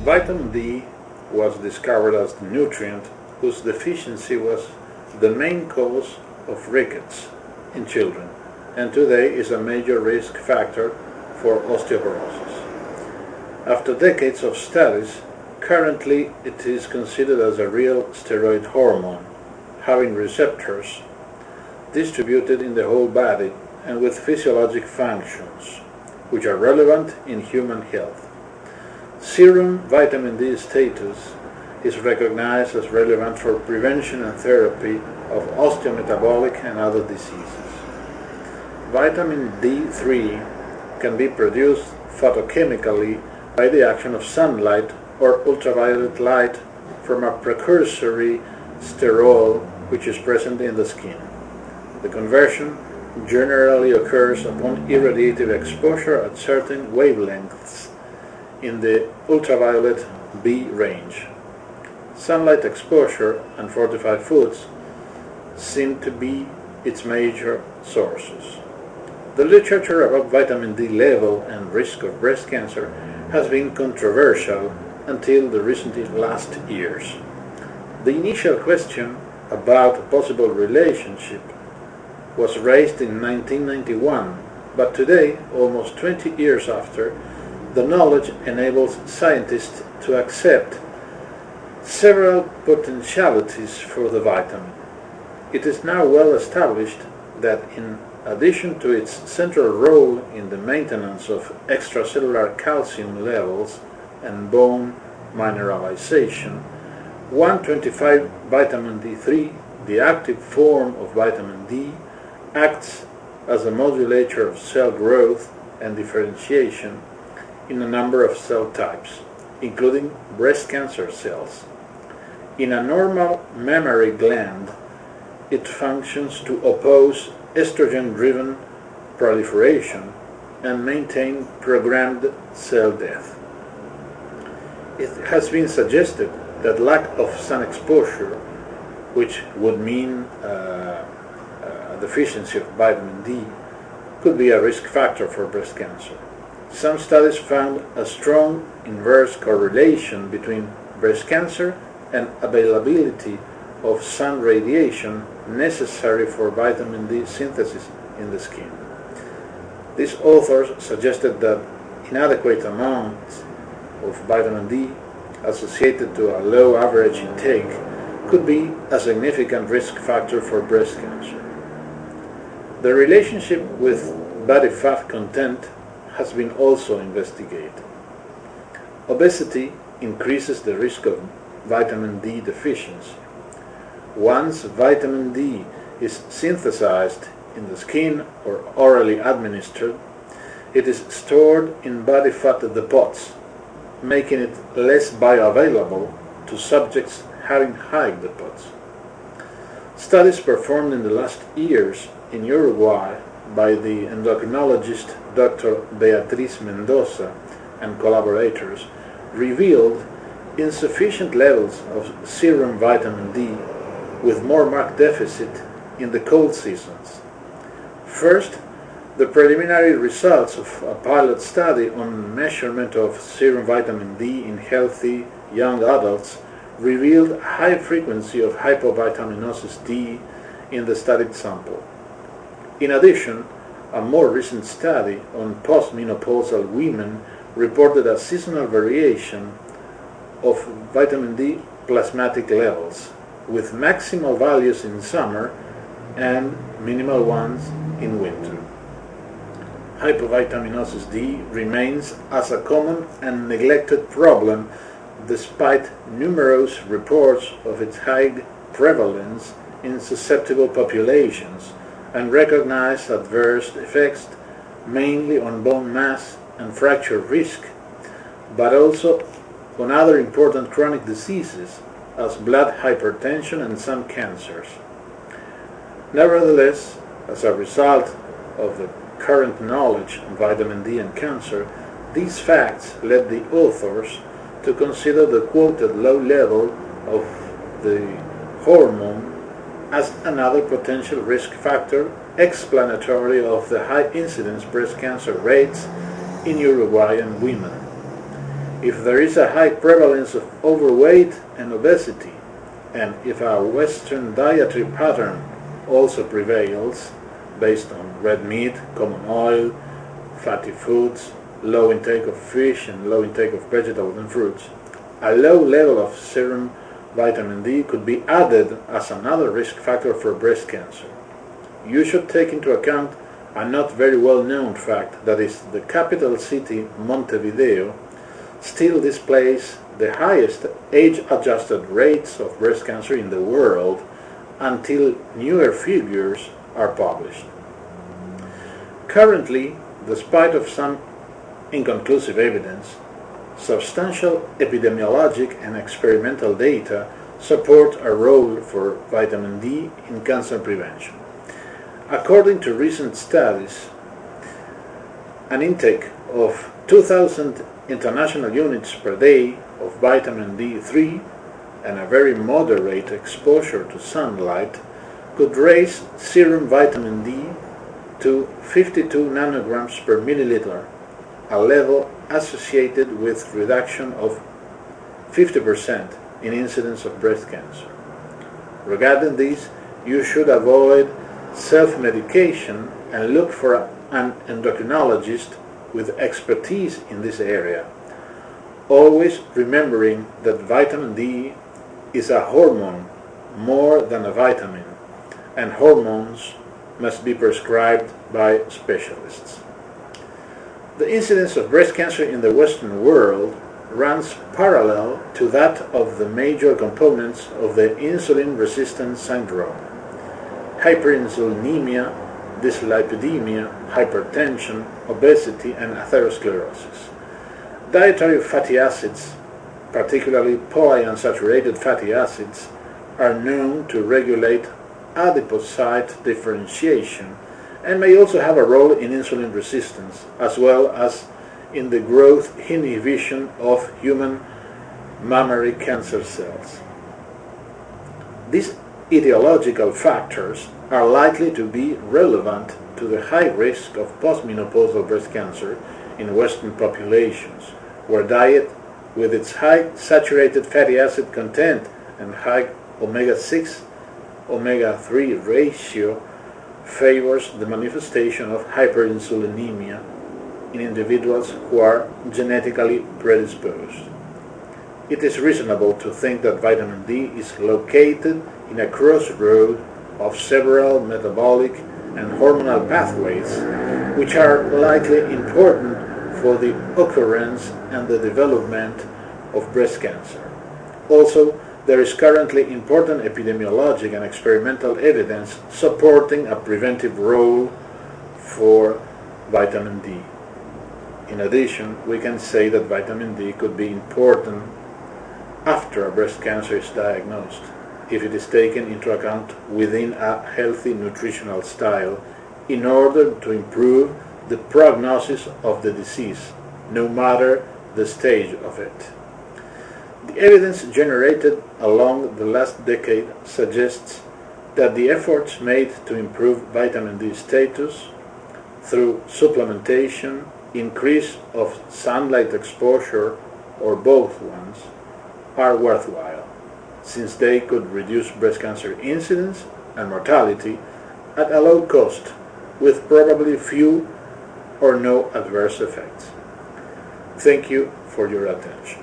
Vitamin D was discovered as the nutrient whose deficiency was the main cause of rickets in children, and today is a major risk factor for osteoporosis. After decades of studies, currently it is considered as a real steroid hormone, having receptors distributed in the whole body and with physiologic functions, which are relevant in human health. Serum vitamin D status is recognized as relevant for prevention and therapy of osteometabolic and other diseases. Vitamin D3 can be produced photochemically by the action of sunlight or ultraviolet light from a precursory sterol which is present in the skin. The conversion generally occurs upon irradiative exposure at certain wavelengths in the ultraviolet B range. Sunlight exposure and fortified foods seem to be its major sources. The literature about vitamin D level and risk of breast cancer has been controversial until the last years. The initial question about a possible relationship was raised in 1991, but today, almost 20 years after, the knowledge enables scientists to accept several potentialities for the vitamin. It is now well established that in addition to its central role in the maintenance of extracellular calcium levels and bone mineralization, 1,25 vitamin D3, the active form of vitamin D, acts as a modulator of cell growth and differentiation in a number of cell types, including breast cancer cells. In a normal mammary gland, it functions to oppose estrogen-driven proliferation and maintain programmed cell death. It has been suggested that lack of sun exposure, which would mean a deficiency of vitamin D, could be a risk factor for breast cancer. Some studies found a strong inverse correlation between breast cancer and availability of sun radiation necessary for vitamin D synthesis in the skin. These authors suggested that inadequate amounts of vitamin D associated to a low average intake could be a significant risk factor for breast cancer. The relationship with body fat content has been also investigated. Obesity increases the risk of vitamin D deficiency. Once vitamin D is synthesized in the skin or orally administered, it is stored in body fat depots, making it less bioavailable to subjects having high depots. Studies performed in the last years in Uruguay by the endocrinologist Dr. Beatriz Mendoza and collaborators revealed insufficient levels of serum vitamin D with more marked deficit in the cold seasons. First, the preliminary results of a pilot study on measurement of serum vitamin D in healthy young adults revealed high frequency of hypovitaminosis D in the studied sample. In addition, a more recent study on postmenopausal women reported a seasonal variation of vitamin D plasmatic levels, with maximal values in summer and minimal ones in winter. Hypovitaminosis D remains as a common and neglected problem despite numerous reports of its high prevalence in susceptible populations and recognized adverse effects mainly on bone mass and fracture risk, but also on other important chronic diseases as blood hypertension and some cancers. Nevertheless, as a result of the current knowledge on vitamin D and cancer, these facts led the authors to consider the quoted low level of the hormone as another potential risk factor explanatory of the high incidence breast cancer rates in Uruguayan women. If there is a high prevalence of overweight and obesity, and if a Western dietary pattern also prevails, based on red meat, common oil, fatty foods, low intake of fish, and low intake of vegetables and fruits, a low level of serum vitamin D could be added as another risk factor for breast cancer. You should take into account a not very well known fact, that is, the capital city, Montevideo, still displays the highest age-adjusted rates of breast cancer in the world until newer figures are published. Currently, despite of some inconclusive evidence, substantial epidemiologic and experimental data support a role for vitamin D in cancer prevention. According to recent studies, an intake of 2,000 international units per day of vitamin D3 and a very moderate exposure to sunlight could raise serum vitamin D to 52 nanograms per milliliter, a level associated with reduction of 50% in incidence of breast cancer. Regarding this, you should avoid self-medication and look for an endocrinologist with expertise in this area, always remembering that vitamin D is a hormone more than a vitamin, and hormones must be prescribed by specialists. The incidence of breast cancer in the Western world runs parallel to that of the major components of the insulin resistance syndrome: hyperinsulinemia, dyslipidemia, hypertension, obesity, and atherosclerosis. Dietary fatty acids, particularly polyunsaturated fatty acids, are known to regulate adipocyte differentiation and may also have a role in insulin resistance, as well as in the growth inhibition of human mammary cancer cells. These etiological factors are likely to be relevant to the high risk of postmenopausal breast cancer in Western populations, where diet, with its high saturated fatty acid content and high omega-6, omega-3 ratio, favors the manifestation of hyperinsulinemia in individuals who are genetically predisposed. It is reasonable to think that vitamin D is located in a crossroad of several metabolic and hormonal pathways, which are likely important for the occurrence and the development of breast cancer. Also, there is currently important epidemiologic and experimental evidence supporting a preventive role for vitamin D. In addition, we can say that vitamin D could be important after a breast cancer is diagnosed, if it is taken into account within a healthy nutritional style in order to improve the prognosis of the disease, no matter the stage of it. The evidence generated along the last decade suggests that the efforts made to improve vitamin D status through supplementation, increase of sunlight exposure, or both ones, are worthwhile, since they could reduce breast cancer incidence and mortality at a low cost, with probably few or no adverse effects. Thank you for your attention.